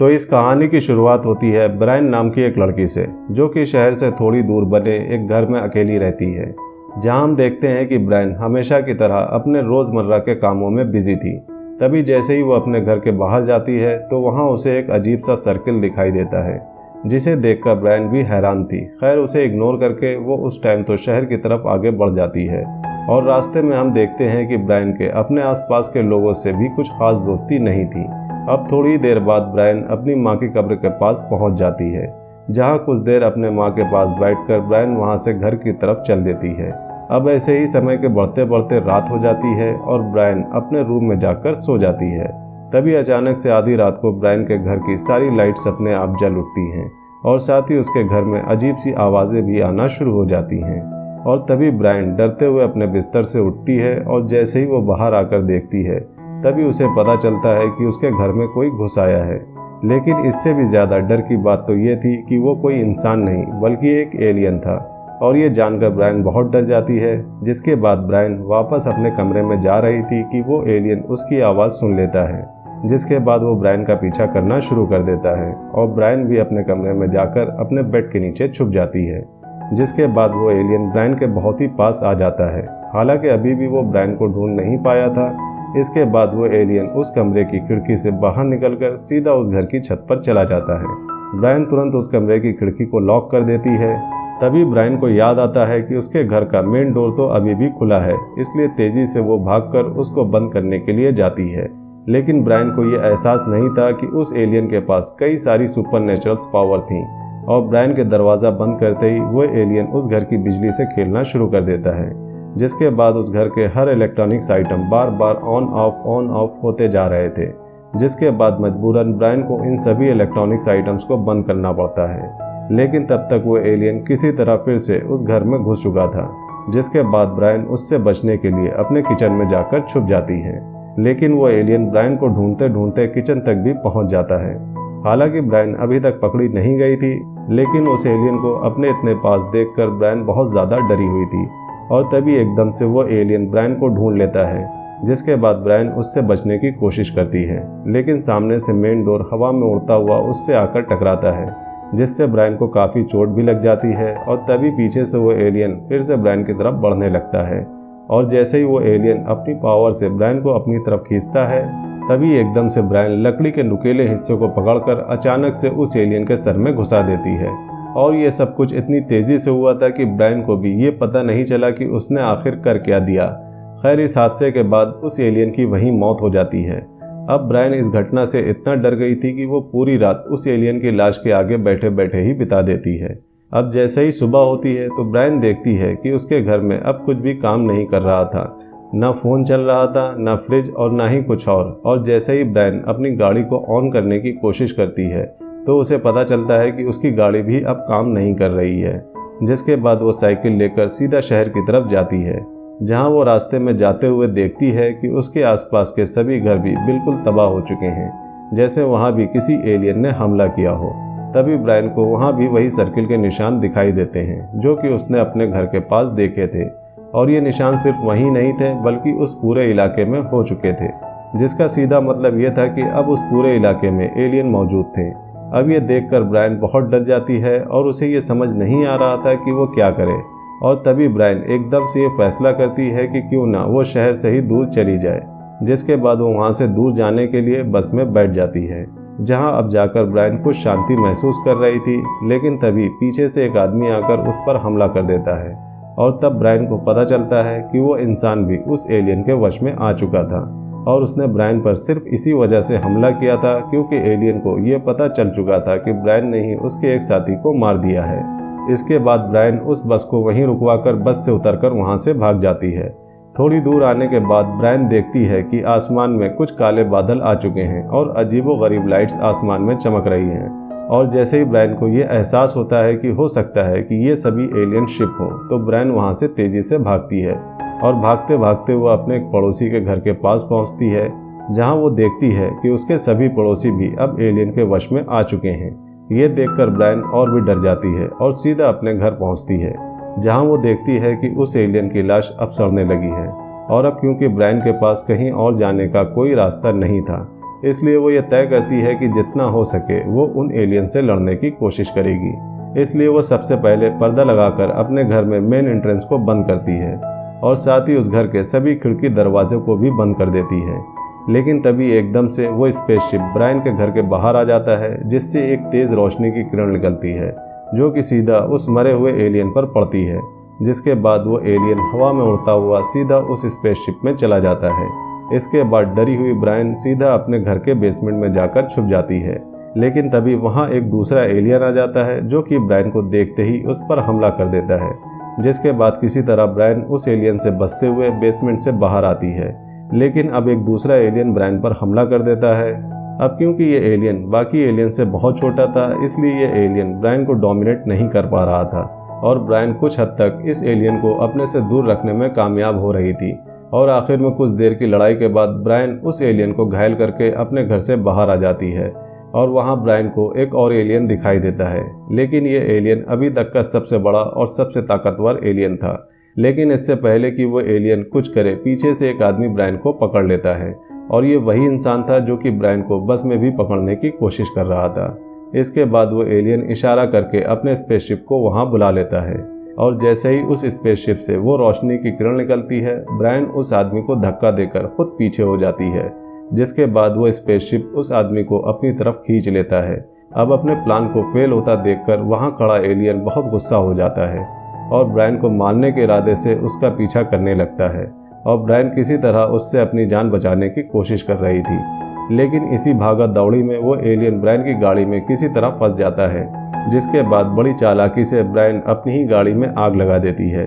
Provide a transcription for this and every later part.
तो इस कहानी की शुरुआत होती है ब्रायन नाम की एक लड़की से, जो कि शहर से थोड़ी दूर बने एक घर में अकेली रहती है। जहां हम देखते हैं कि ब्रायन हमेशा की तरह अपने रोज़मर्रा के कामों में बिजी थी। तभी जैसे ही वो अपने घर के बाहर जाती है तो वहां उसे एक अजीब सा सर्किल दिखाई देता है, जिसे देखकर ब्रायन भी हैरान थी। खैर, उसे इग्नोर करके वो उस टाइम तो शहर की तरफ आगे बढ़ जाती है और रास्ते में हम देखते हैं कि ब्रायन के अपने आसपास के लोगों से भी कुछ खास दोस्ती नहीं थी। अब थोड़ी देर बाद ब्रायन अपनी माँ की कब्र के पास पहुंच जाती है, जहां कुछ देर अपने माँ के पास बैठकर ब्रायन वहां से घर की तरफ चल देती है। अब ऐसे ही समय के बढ़ते बढ़ते रात हो जाती है और ब्रायन अपने रूम में जाकर सो जाती है। तभी अचानक से आधी रात को ब्रायन के घर की सारी लाइट्स अपने आप जल उठती हैं और साथ ही उसके घर में अजीब सी आवाज़ें भी आना शुरू हो जाती हैं। और तभी ब्रायन डरते हुए अपने बिस्तर से उठती है और जैसे ही वो बाहर आकर देखती है तभी उसे पता चलता है कि उसके घर में कोई घुस आया है। लेकिन इससे भी ज़्यादा डर की बात तो ये थी कि वो कोई इंसान नहीं बल्कि एक एलियन था, और ये जानकर ब्रायन बहुत डर जाती है। जिसके बाद ब्रायन वापस अपने कमरे में जा रही थी कि वो एलियन उसकी आवाज़ सुन लेता है, जिसके बाद वो ब्रायन का पीछा करना शुरू कर देता है और ब्रायन भी अपने कमरे में जाकर अपने बेड के नीचे छुप जाती है। जिसके बाद वो एलियन ब्रायन के बहुत ही पास आ जाता है। हालांकि अभी भी वो ब्रायन को ढूंढ नहीं पाया था। इसके बाद वो एलियन उस कमरे की खिड़की से बाहर निकलकर सीधा उस घर की छत पर चला जाता है। ब्रायन तुरंत उस कमरे की खिड़की को लॉक कर देती है। तभी ब्रायन को याद आता है कि उसके घर का मेन डोर तो अभी भी खुला है, इसलिए तेजी से वो भागकर उसको बंद करने के लिए जाती है। लेकिन ब्रायन को ये एहसास नहीं था कि उस एलियन के पास कई सारी सुपरनेचुरल पावर थी और ब्रायन के दरवाज़ा बंद करते ही वो एलियन उस घर की बिजली से खेलना शुरू कर देता है। जिसके बाद उस घर के हर इलेक्ट्रॉनिक्स आइटम बार बार ऑन ऑफ होते जा रहे थे। जिसके बाद मजबूरन ब्रायन को इन सभी इलेक्ट्रॉनिक्स आइटम्स को बंद करना पड़ता है। लेकिन तब तक वो एलियन किसी तरह फिर से उस घर में घुस चुका था। जिसके बाद ब्रायन उससे बचने के लिए अपने किचन में जाकर छुप जाती है। लेकिन वो एलियन ब्रायन को ढूंढते ढूंढते किचन तक भी पहुंच जाता है। हालांकि ब्रायन अभी तक पकड़ी नहीं गई थी, लेकिन उस एलियन को अपने इतने पास देखकर ब्रायन बहुत ज़्यादा डरी हुई थी। और तभी एकदम से वो एलियन ब्रायन को ढूंढ लेता है। जिसके बाद ब्रायन उससे बचने की कोशिश करती है, लेकिन सामने से मेन डोर हवा में उड़ता हुआ उससे आकर टकराता है, जिससे ब्रायन को काफ़ी चोट भी लग जाती है। और तभी पीछे से वो एलियन फिर से ब्रायन की तरफ बढ़ने लगता है और जैसे ही वो एलियन अपनी पावर से ब्रायन को अपनी तरफ खींचता है, तभी एकदम से ब्रायन लकड़ी के नुकीले हिस्से को पकड़कर अचानक से उस एलियन के सर में घुसा देती है। और ये सब कुछ इतनी तेज़ी से हुआ था कि ब्रायन को भी ये पता नहीं चला कि उसने आखिर कर क्या दिया। खैर, इस हादसे के बाद उस एलियन की वहीं मौत हो जाती है। अब ब्रायन इस घटना से इतना डर गई थी कि वो पूरी रात उस एलियन की लाश के आगे बैठे बैठे ही बिता देती है। अब जैसे ही सुबह होती है तो ब्रायन देखती है कि उसके घर में अब कुछ भी काम नहीं कर रहा था। ना फ़ोन चल रहा था, ना फ्रिज और ना ही कुछ और जैसे ही ब्रायन अपनी गाड़ी को ऑन करने की कोशिश करती है तो उसे पता चलता है कि उसकी गाड़ी भी अब काम नहीं कर रही है। जिसके बाद वो साइकिल लेकर सीधा शहर की तरफ जाती है, जहां वो रास्ते में जाते हुए देखती है कि उसके आसपास के सभी घर भी बिल्कुल तबाह हो चुके हैं, जैसे वहां भी किसी एलियन ने हमला किया हो। तभी ब्रायन को वहां भी वही सर्किल के निशान दिखाई देते हैं जो कि उसने अपने घर के पास देखे थे, और ये निशान सिर्फ वहीं नहीं थे बल्कि उस पूरे इलाके में हो चुके थे, जिसका सीधा मतलब ये था कि अब उस पूरे इलाके में एलियन मौजूद थे। अब ये देखकर ब्रायन बहुत डर जाती है और उसे ये समझ नहीं आ रहा था कि वो क्या करे। और तभी ब्रायन एकदम से ये फैसला करती है कि क्यों ना वो शहर से ही दूर चली जाए। जिसके बाद वो वहाँ से दूर जाने के लिए बस में बैठ जाती है, जहाँ अब जाकर ब्रायन कुछ शांति महसूस कर रही थी। लेकिन तभी पीछे से एक आदमी आकर उस पर हमला कर देता है और तब ब्रायन को पता चलता है कि वो इंसान भी उस एलियन के वश में आ चुका था और उसने ब्रायन पर सिर्फ इसी वजह से हमला किया था क्योंकि एलियन को ये पता चल चुका था कि ब्रायन ने ही उसके एक साथी को मार दिया है। इसके बाद ब्रायन उस बस को वहीं रुकवाकर बस से उतरकर वहां से भाग जाती है। थोड़ी दूर आने के बाद ब्रायन देखती है कि आसमान में कुछ काले बादल आ चुके हैं और अजीबोगरीब लाइट्स आसमान में चमक रही हैं। और जैसे ही ब्रायन को ये एहसास होता है कि हो सकता है कि ये सभी एलियन शिप हो, तो ब्रायन वहां से तेजी से भागती है और भागते भागते वो अपने एक पड़ोसी के घर के पास पहुंचती है, जहां वो देखती है कि उसके सभी पड़ोसी भी अब एलियन के वश में आ चुके हैं। ये देखकर ब्रायन और भी डर जाती है और सीधा अपने घर पहुंचती है, जहां वो देखती है कि उस एलियन की लाश अब सड़ने लगी है। और अब क्योंकि ब्रायन के पास कहीं और जाने का कोई रास्ता नहीं था, इसलिए वो ये तय करती है कि जितना हो सके वो उन एलियन से लड़ने की कोशिश करेगी। इसलिए वो सबसे पहले पर्दा लगाकर अपने घर में मेन एंट्रेंस को बंद करती है और साथ ही उस घर के सभी खिड़की दरवाजे को भी बंद कर देती है। लेकिन तभी एकदम से वो स्पेसशिप ब्रायन के घर के बाहर आ जाता है, जिससे एक तेज रोशनी की किरण निकलती है जो कि सीधा उस मरे हुए एलियन पर पड़ती है, जिसके बाद वो एलियन हवा में उड़ता हुआ सीधा उस स्पेसशिप में चला जाता है। इसके बाद डरी हुई ब्रायन सीधा अपने घर के बेसमेंट में जाकर छुप जाती है। लेकिन तभी वहाँ एक दूसरा एलियन आ जाता है जो कि ब्रायन को देखते ही उस पर हमला कर देता है, जिसके बाद किसी तरह ब्रायन उस एलियन से बचते हुए बेसमेंट से बाहर आती है। लेकिन अब एक दूसरा एलियन ब्रायन पर हमला कर देता है। अब क्योंकि ये एलियन बाकी एलियन से बहुत छोटा था, इसलिए ये एलियन ब्रायन को डोमिनेट नहीं कर पा रहा था और ब्रायन कुछ हद तक इस एलियन को अपने से दूर रखने में कामयाब हो रही थी। और आखिर में कुछ देर की लड़ाई के बाद ब्रायन उस एलियन को घायल करके अपने घर से बाहर आ जाती है और वहाँ ब्रायन को एक और एलियन दिखाई देता है। लेकिन ये एलियन अभी तक का सबसे बड़ा और सबसे ताकतवर एलियन था। लेकिन इससे पहले कि वो एलियन कुछ करे, पीछे से एक आदमी ब्रायन को पकड़ लेता है और ये वही इंसान था जो कि ब्रायन को बस में भी पकड़ने की कोशिश कर रहा था। इसके बाद वो एलियन इशारा करके अपने स्पेसशिप को वहाँ बुला लेता है और जैसे ही उस स्पेसशिप से वो रोशनी की किरण निकलती है, ब्रायन उस आदमी को धक्का देकर खुद पीछे हो जाती है, जिसके बाद वो स्पेसशिप उस आदमी को अपनी तरफ खींच लेता है। अब अपने प्लान को फेल होता देखकर वहाँ खड़ा एलियन बहुत गुस्सा हो जाता है और ब्रायन को मारने के इरादे से उसका पीछा करने लगता है और ब्रायन किसी तरह उससे अपनी जान बचाने की कोशिश कर रही थी। लेकिन इसी भागा दौड़ी में वो एलियन ब्रायन की गाड़ी में किसी तरह फंस जाता है, जिसके बाद बड़ी चालाकी से ब्रायन अपनी ही गाड़ी में आग लगा देती है,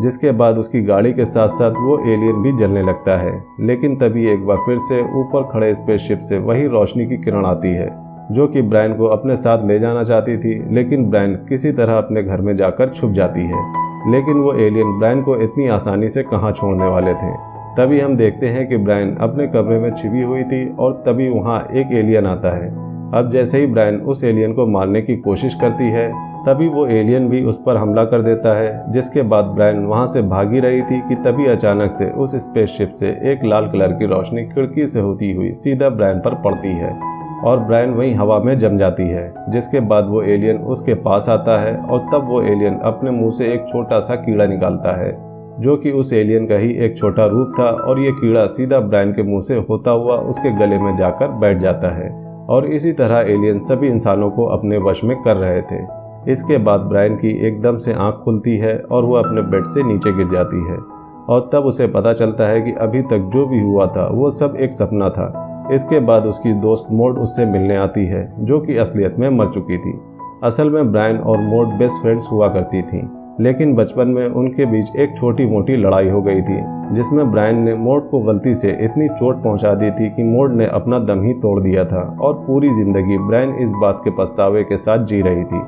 जिसके बाद उसकी गाड़ी के साथ साथ वो एलियन भी जलने लगता है। लेकिन तभी एक बार फिर से ऊपर खड़े स्पेसशिप से वही रोशनी की किरण आती है जो कि ब्रायन को अपने साथ ले जाना चाहती थी। लेकिन ब्रायन किसी तरह अपने घर में जाकर छुप जाती है। लेकिन वो एलियन ब्रायन को इतनी आसानी से कहाँ छोड़ने वाले थे। तभी हम देखते हैं कि ब्रायन अपने कमरे में छिपी हुई थी और तभी वहाँ एक एलियन आता है। अब जैसे ही ब्रायन उस एलियन को मारने की कोशिश करती है, तभी वो एलियन भी उस पर हमला कर देता है, जिसके बाद ब्रायन वहाँ से भागी रही थी कि तभी अचानक से उस स्पेसशिप से एक लाल कलर की रोशनी खिड़की से होती हुई सीधा ब्रायन पर पड़ती है और ब्रायन वहीं हवा में जम जाती है। जिसके बाद वो एलियन उसके पास आता है और तब वो एलियन अपने मुंह से एक छोटा सा कीड़ा निकालता है जो कि उस एलियन का ही एक छोटा रूप था और ये कीड़ा सीधा ब्रायन के मुंह से होता हुआ उसके गले में जाकर बैठ जाता है और इसी तरह एलियन सभी इंसानों को अपने वश में कर रहे थे। इसके बाद ब्रायन की एकदम से आंख खुलती है और वो अपने बेड से नीचे गिर जाती है और तब उसे पता चलता है कि अभी तक जो भी हुआ था वो सब एक सपना था। इसके बाद उसकी दोस्त मॉड उससे मिलने आती है जो कि असलियत में मर चुकी थी। असल में ब्रायन और मॉड बेस्ट फ्रेंड्स हुआ करती थी, लेकिन बचपन में उनके बीच एक छोटी मोटी लड़ाई हो गई थी जिसमें ब्रायन ने मॉड को गलती से इतनी चोट पहुंचा दी थी कि मॉड ने अपना दम ही तोड़ दिया था और पूरी जिंदगी ब्रायन इस बात के पछतावे के साथ जी रही थी।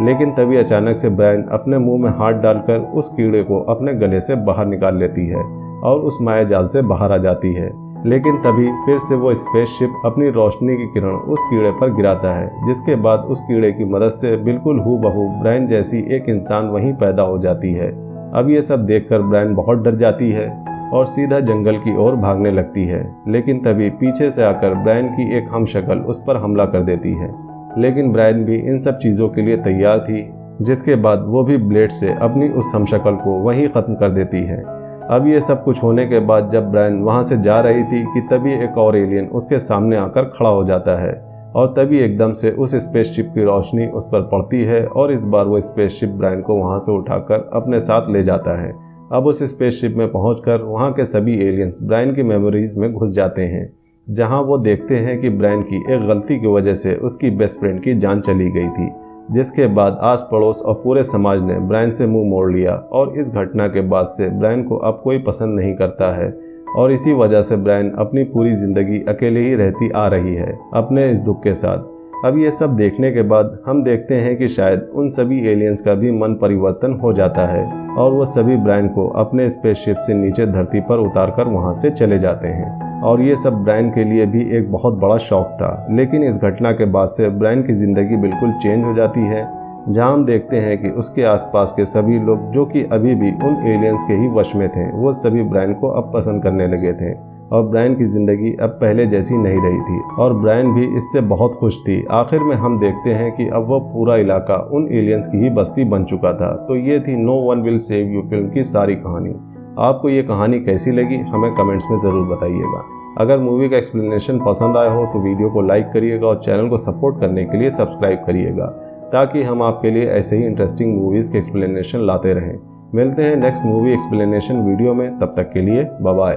लेकिन तभी अचानक से ब्रायन अपने मुंह में हाथ डालकर उस कीड़े को अपने गले से बाहर निकाल लेती है और उस माया जाल से बाहर आ जाती है। लेकिन तभी फिर से वो स्पेसशिप अपनी रोशनी की किरण उस कीड़े पर गिराता है, जिसके बाद उस कीड़े की मदद से बिल्कुल हूबहू ब्रायन जैसी एक इंसान वहीं पैदा हो जाती है। अब ये सब देखकर ब्रायन बहुत डर जाती है और सीधा जंगल की ओर भागने लगती है। लेकिन तभी पीछे से आकर ब्रायन की एक हमशक्ल उस पर हमला कर देती है। लेकिन ब्रायन भी इन सब चीज़ों के लिए तैयार थी, जिसके बाद वो भी ब्लेड से अपनी उस हमशक्ल को वहीं ख़त्म कर देती है। अब ये सब कुछ होने के बाद जब ब्रायन वहाँ से जा रही थी कि तभी एक और एलियन उसके सामने आकर खड़ा हो जाता है और तभी एकदम से उस स्पेसशिप की रोशनी उस पर पड़ती है और इस बार वो स्पेसशिप ब्रायन को वहाँ से उठाकर अपने साथ ले जाता है। अब उस स्पेसशिप में पहुंचकर वहाँ के सभी एलियंस ब्रायन की मेमोरीज में घुस जाते हैं, जहाँ वो देखते हैं कि ब्रायन की एक गलती की वजह से उसकी बेस्ट फ्रेंड की जान चली गई थी, जिसके बाद आस पड़ोस और पूरे समाज ने ब्रायन से मुंह मोड़ लिया और इस घटना के बाद से ब्रायन को अब कोई पसंद नहीं करता है और इसी वजह से ब्रायन अपनी पूरी ज़िंदगी अकेले ही रहती आ रही है अपने इस दुख के साथ। अब ये सब देखने के बाद हम देखते हैं कि शायद उन सभी एलियंस का भी मन परिवर्तन हो जाता है और वो सभी ब्रायन को अपने स्पेसशिप से नीचे धरती पर उतारकर वहाँ से चले जाते हैं और ये सब ब्रायन के लिए भी एक बहुत बड़ा शौक था। लेकिन इस घटना के बाद से ब्रायन की ज़िंदगी बिल्कुल चेंज हो जाती है, जहाँ हम देखते हैं कि उसके आसपास के सभी लोग जो कि अभी भी उन एलियंस के ही वश में थे, वो सभी ब्रायन को अब पसंद करने लगे थे और ब्रायन की ज़िंदगी अब पहले जैसी नहीं रही थी और ब्रायन भी इससे बहुत खुश थी। आखिर में हम देखते हैं कि अब वो पूरा इलाका उन एलियंस की ही बस्ती बन चुका था। तो ये थी no one will save you film की सारी कहानी। आपको ये कहानी कैसी लगी हमें कमेंट्स में ज़रूर बताइएगा। अगर मूवी का एक्सप्लेनेशन पसंद आया हो तो वीडियो को लाइक करिएगा और चैनल को सपोर्ट करने के लिए सब्सक्राइब करिएगा, ताकि हम आपके लिए ऐसे ही इंटरेस्टिंग मूवीज़ के एक्सप्लेनेशन लाते रहें। मिलते हैं नेक्स्ट मूवी एक्सप्लेनेशन वीडियो में, तब तक के लिए बाय बाय।